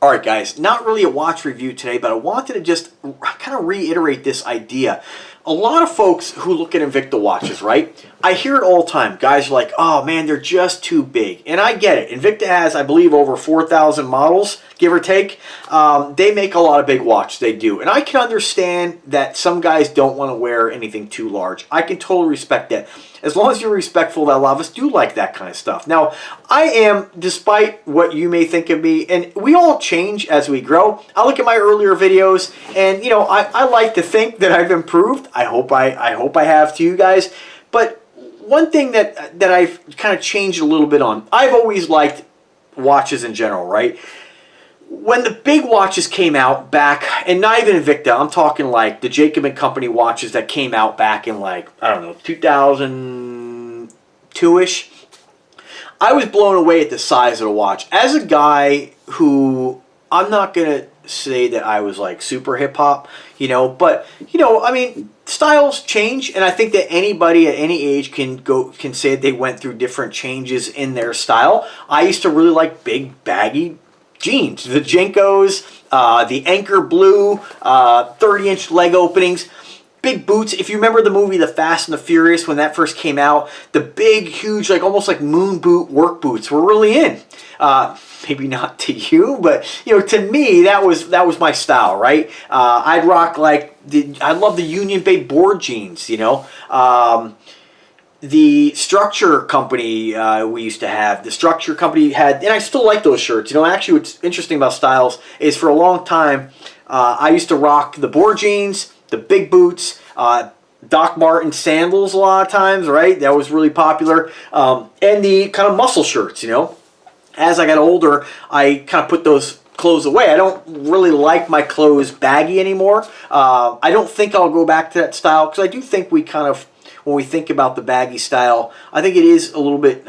Alright guys, not really a watch review today, but I wanted to just kind of reiterate this idea. A lot of folks who look at Invicta watches, right? I hear it all the time. Guys are like, oh man, they're just too big. And I get it. Invicta has, I believe, over 4,000 models, give or take. They make a lot of big watches, they do. And I can understand that some guys don't want to wear anything too large. I can totally respect that. As long as you're respectful, that a lot of us do like that kind of stuff. Now, I am, despite what you may think of me, and we all change as we grow. I look at my earlier videos, and you know, I like to think that I've improved. I hope I have to you guys. But one thing that I've kind of changed a little bit on, I've always liked watches in general, right? When the big watches came out back, and not even Invicta, I'm talking like the Jacob & Company watches that came out back in like, I don't know, 2002-ish, I was blown away at the size of the watch. As a guy who, I'm not going to say that I was like super hip-hop, you know, but, you know, I mean, styles change, and I think that anybody at any age can say they went through different changes in their style. I used to really like big, baggy jeans, the Jenkos, the Anchor Blue, 30-inch leg openings, big boots. If you remember the movie The Fast and the Furious, when that first came out, the big, huge, like almost like moon boot work boots were really in. Maybe not to you, but you know, to me, that was my style, right? I'd rock like I love the Union Bay board jeans, you know. The Structure Company we used to have. The Structure Company had, and I still like those shirts. You know, actually what's interesting about styles is for a long time, I used to rock the board jeans, the big boots, Doc Marten sandals a lot of times, right? That was really popular. And the kind of muscle shirts, you know. As I got older, I kind of put those clothes away. I don't really like my clothes baggy anymore. I don't think I'll go back to that style because I do think we kind of, when we think about the baggy style, I think it is a little bit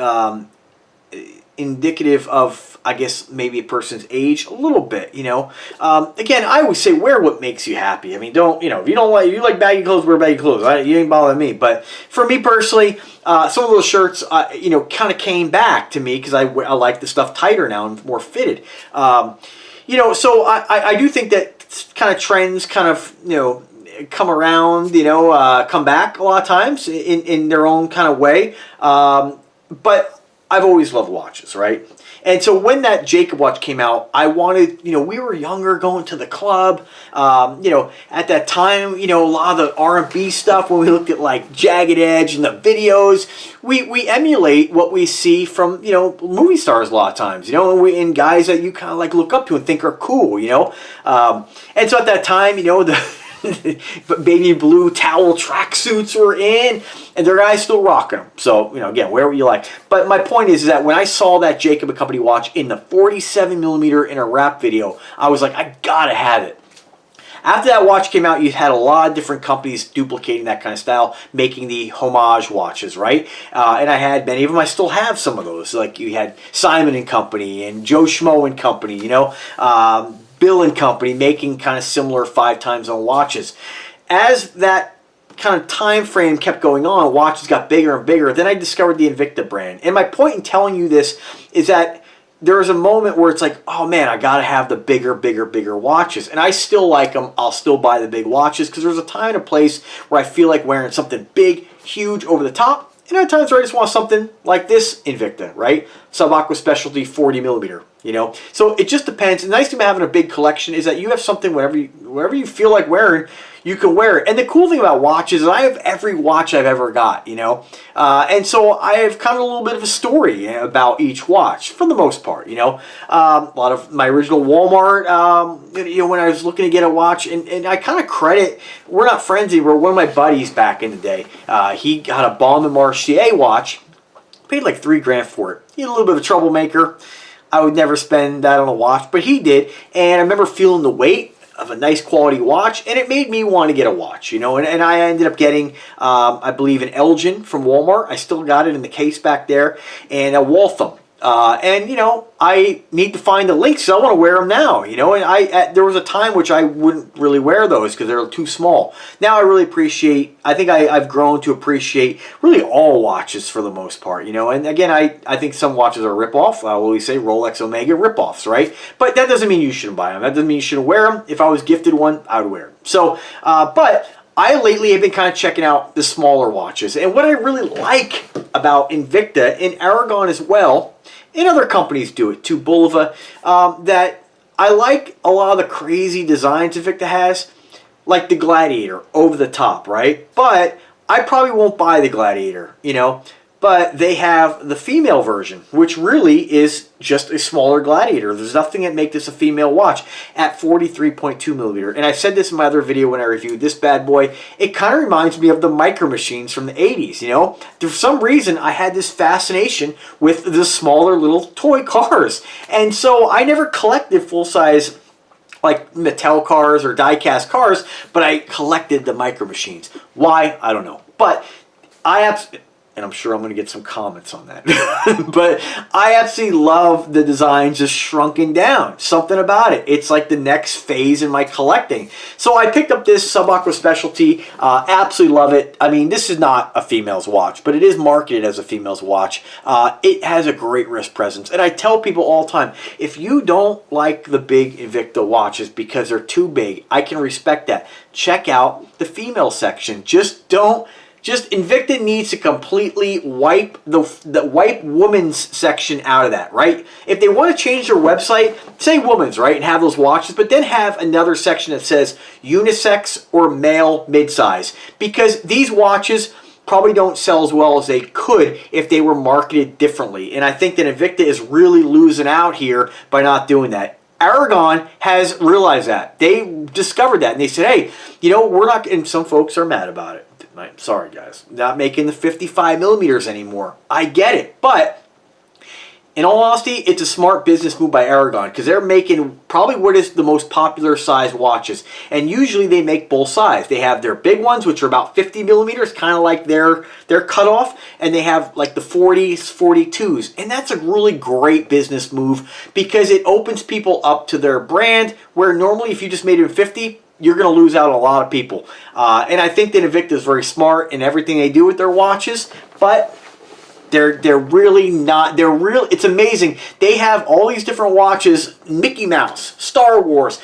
indicative of, I guess, maybe a person's age a little bit, you know. Again, I always say wear what makes you happy. I mean, don't, you know, if you like baggy clothes, wear baggy clothes. You ain't bothering me. But for me personally, some of those shirts, you know, kind of came back to me because I like the stuff tighter now and more fitted. You know, so I do think that kind of trends kind of, you know, come around, you know, come back a lot of times in their own kind of way. But I've always loved watches, right? And so when that Jacob watch came out, I wanted, you know, we were younger going to the club. You know, at that time, you know, a lot of the R&B stuff, when we looked at like Jagged Edge and the videos, we emulate what we see from, you know, movie stars a lot of times, you know, and guys that you kind of like look up to and think are cool, you know. And so at that time, you know, the baby blue towel tracksuits were in, and their guys still rocking them. So, you know, again, wherever you like. But my point is that when I saw that Jacob & Company watch in the 47mm in a wrap video, I was like, I gotta have it. After that watch came out, you had a lot of different companies duplicating that kind of style, making the homage watches, right? And I had many of them. I still have some of those. Like you had Simon & Company and Joe Schmo & Company, you know, Bill & Company making kind of similar 5 time zone watches. As that kind of time frame kept going on, watches got bigger and bigger. Then I discovered the Invicta brand. And my point in telling you this is that there was a moment where it's like, oh man, I gotta have the bigger watches. And I still like them. I'll still buy the big watches because there's a time and a place where I feel like wearing something big, huge, over the top. And at times where I just want something like this Invicta, right? Sub-Aqua Specialty 40mm, you know? So it just depends. The nice thing about having a big collection is that you have something wherever you feel like wearing, you can wear it. And the cool thing about watches is I have every watch I've ever got, you know? And so I have kind of a little bit of a story about each watch, for the most part, you know? A lot of my original Walmart, you know, when I was looking to get a watch, and I kind of credit, we're not friends anymore, one of my buddies back in the day, he got a Baume & Mercier watch, paid like $3 for it. He had a little bit of a troublemaker. I would never spend that on a watch, but he did. And I remember feeling the weight of a nice quality watch, and it made me want to get a watch, you know. And I ended up getting, I believe, an Elgin from Walmart. I still got it in the case back there, and a Waltham. And, you know, I need to find the links, so I want to wear them now, you know. And there was a time which I wouldn't really wear those because they're too small. Now I really appreciate, I think I've grown to appreciate really all watches for the most part, you know. And again, I think some watches are rip-off. What we say, Rolex, Omega, rip-offs, right? But that doesn't mean you shouldn't buy them. That doesn't mean you shouldn't wear them. If I was gifted one, I would wear them. So, but I lately have been kind of checking out the smaller watches. And what I really like about Invicta, and Aragon as well, and other companies do it too, Bulova, that I like a lot of the crazy designs Invicta has, like the Gladiator, over the top, right? But I probably won't buy the Gladiator, you know. But they have the female version, which really is just a smaller Gladiator. There's nothing that makes this a female watch at 43.2 millimeter. And I said this in my other video when I reviewed this bad boy. It kind of reminds me of the Micro Machines from the 80s, you know. For some reason, I had this fascination with the smaller little toy cars. And so I never collected full-size like Mattel cars or die-cast cars, but I collected the Micro Machines. Why? I don't know. But I absolutely... and I'm sure I'm going to get some comments on that. But I absolutely love the design just shrunken down. Something about it. It's like the next phase in my collecting. So I picked up this Sub-Aqua Specialty. Absolutely love it. I mean, this is not a female's watch, but it is marketed as a female's watch. It has a great wrist presence. And I tell people all the time, if you don't like the big Invicta watches because they're too big, I can respect that. Check out the female section. Just Invicta needs to completely wipe the wipe women's section out of that, right? If they want to change their website, say women's, right, and have those watches, but then have another section that says unisex or male midsize, because these watches probably don't sell as well as they could if they were marketed differently. And I think that Invicta is really losing out here by not doing that. Aragon has realized that. They discovered that, and they said, hey, you know, we're not, and some folks are mad about it. I'm sorry, guys. Not making the 55 millimeters anymore. I get it. But in all honesty, it's a smart business move by Aragon because they're making probably what is the most popular size watches. And usually they make both sides. They have their big ones, which are about 50 millimeters, kind of like their cutoff. And they have like the 40s, 42s. And that's a really great business move because it opens people up to their brand, where normally if you just made it in 50, you're going to lose out on a lot of people. And I think that Invicta is very smart in everything they do with their watches, but they're really not. It's amazing. They have all these different watches: Mickey Mouse, Star Wars,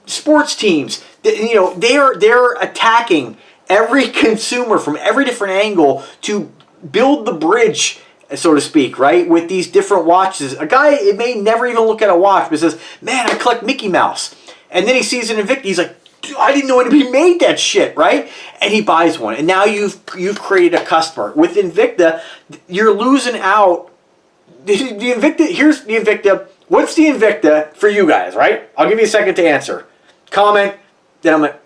sports teams. You know, they're attacking every consumer from every different angle to build the bridge, so to speak, right? With these different watches. A guy, it may never even look at a watch, but says, "Man, I collect Mickey Mouse," and then he sees an Invicta. He's like, I didn't know anybody made that shit, right? And he buys one, and now you've created a customer. With Invicta, you're losing out. The Invicta, here's the Invicta. What's the Invicta for you guys, right? I'll give you a second to answer. Comment, then I'm like,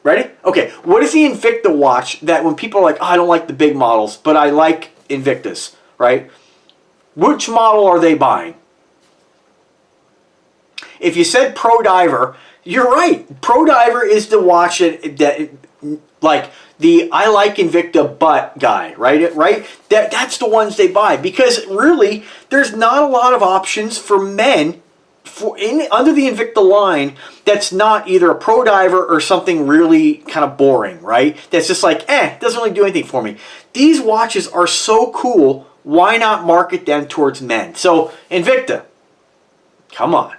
ready? Okay, what is the Invicta watch that when people are like, oh, I don't like the big models, but I like Invictas, right? Which model are they buying? If you said Pro Diver, you're right. Pro Diver is the watch that like the I like Invicta but guy, right? That's the ones they buy because really there's not a lot of options for men under the Invicta line that's not either a Pro Diver or something really kind of boring, right? That's just like, doesn't really do anything for me. These watches are so cool. Why not market them towards men? So Invicta, come on.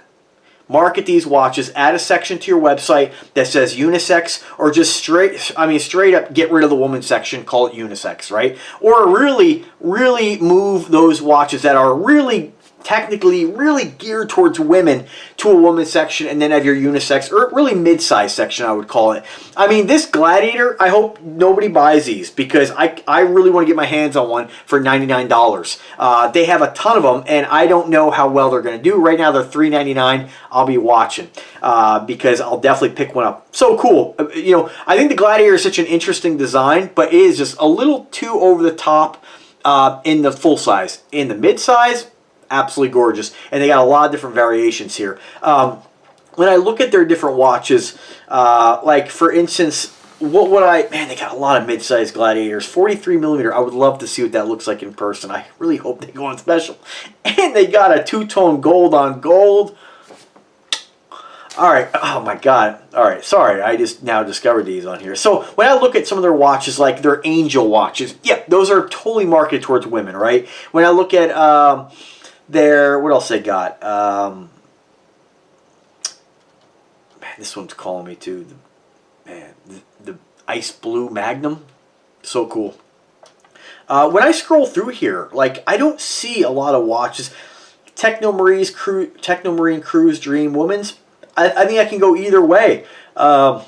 Market these watches, add a section to your website that says unisex, or just straight up get rid of the woman section, call it unisex, right? Or really move those watches that are really technically really geared towards women to a women's section, and then have your unisex, or really mid-size section, I would call it. I mean, this Gladiator, I hope nobody buys these because I really want to get my hands on one for $99. They have a ton of them, and I don't know how well they're going to do. Right now, they're $3.99. I'll be watching because I'll definitely pick one up. So cool. You know, I think the Gladiator is such an interesting design, but it is just a little too over the top in the full size. In the mid-size, absolutely gorgeous, and they got a lot of different variations here. When I look at their different watches, like for instance, what would I... Man, they got a lot of mid-sized Gladiators. 43 millimeter. I would love to see what that looks like in person. I really hope they go on special. And they got a two-tone gold on gold. All right. Oh, my God. All right. Sorry. I just now discovered these on here. So when I look at some of their watches, like their Angel watches, yeah, those are totally marketed towards women, right? When I look at their... What else they got? Man, this one's calling me, too. Man, the Ice Blue Magnum. So cool. When I scroll through here, like, I don't see a lot of watches. Technomarine Cruise Dream Women's. I think I can go either way. I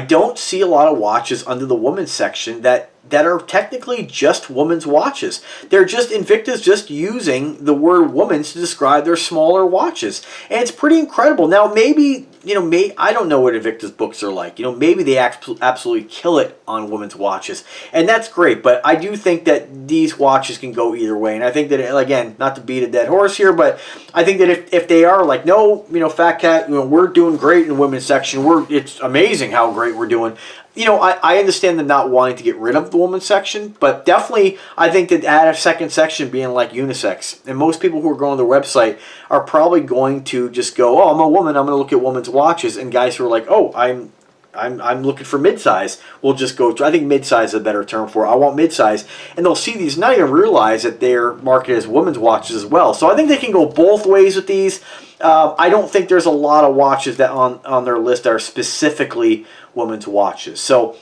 don't see a lot of watches under the women's section that are technically just women's watches. They're just, Invicta's just using the word women's to describe their smaller watches. And it's pretty incredible. Now, maybe, you know, I don't know what Invicta's books are like. You know, maybe they absolutely kill it on women's watches. And that's great. But I do think that these watches can go either way. And I think that, again, not to beat a dead horse here, but I think that if they are like, no, you know, Phatkat, you know, we're doing great in the women's section. It's amazing how great we're doing. You know, I understand them not wanting to get rid of the women's section, but definitely I think that add a second section being like unisex. And most people who are going to their website are probably going to just go, oh, I'm a woman, I'm going to look at women's watches. And guys who are like, oh, I'm looking for mid-size, will just go to, I think mid-size is a better term for it. I want mid-size. And they'll see these, not even realize that they're marketed as women's watches as well. So I think they can go both ways with these. I don't think there's a lot of watches that on their list that are specifically women's watches. So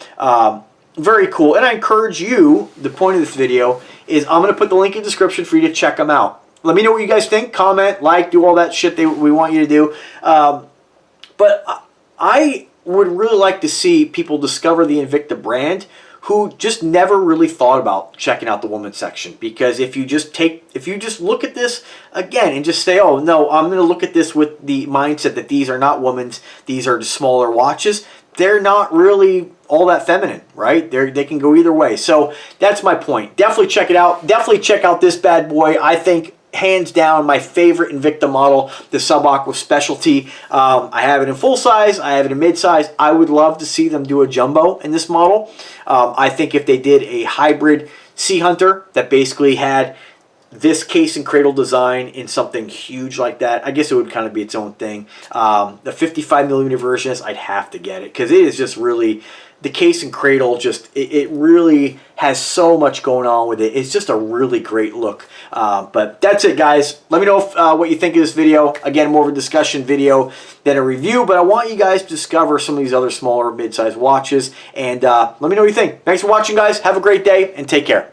very cool. And I encourage you, the point of this video is I'm going to put the link in the description for you to check them out. Let me know what you guys think. Comment, like, do all that shit we want you to do. But I would really like to see people discover the Invicta brand who just never really thought about checking out the women's section. Because if you just look at this again and just say, oh no, I'm going to look at this with the mindset that these are not women's, these are just smaller watches, they're not really all that feminine, right? They can go either way. So that's my point. Definitely check it out. Definitely check out this bad boy. I think hands down my favorite Invicta model, the Sub-Aqua Specialty. I have it in full size. I have it in mid size. I would love to see them do a jumbo in this model. I think if they did a hybrid Sea Hunter that basically had this case and cradle design in something huge like that, I guess it would kind of be its own thing. The 55 millimeter version, I'd have to get it because it is just really, the case and cradle just, it really has so much going on with it. It's just a really great look. But that's it, guys. Let me know what you think of this video. Again, more of a discussion video than a review, but I want you guys to discover some of these other smaller mid-sized watches, and let me know what you think. Thanks for watching, guys. Have a great day, and take care.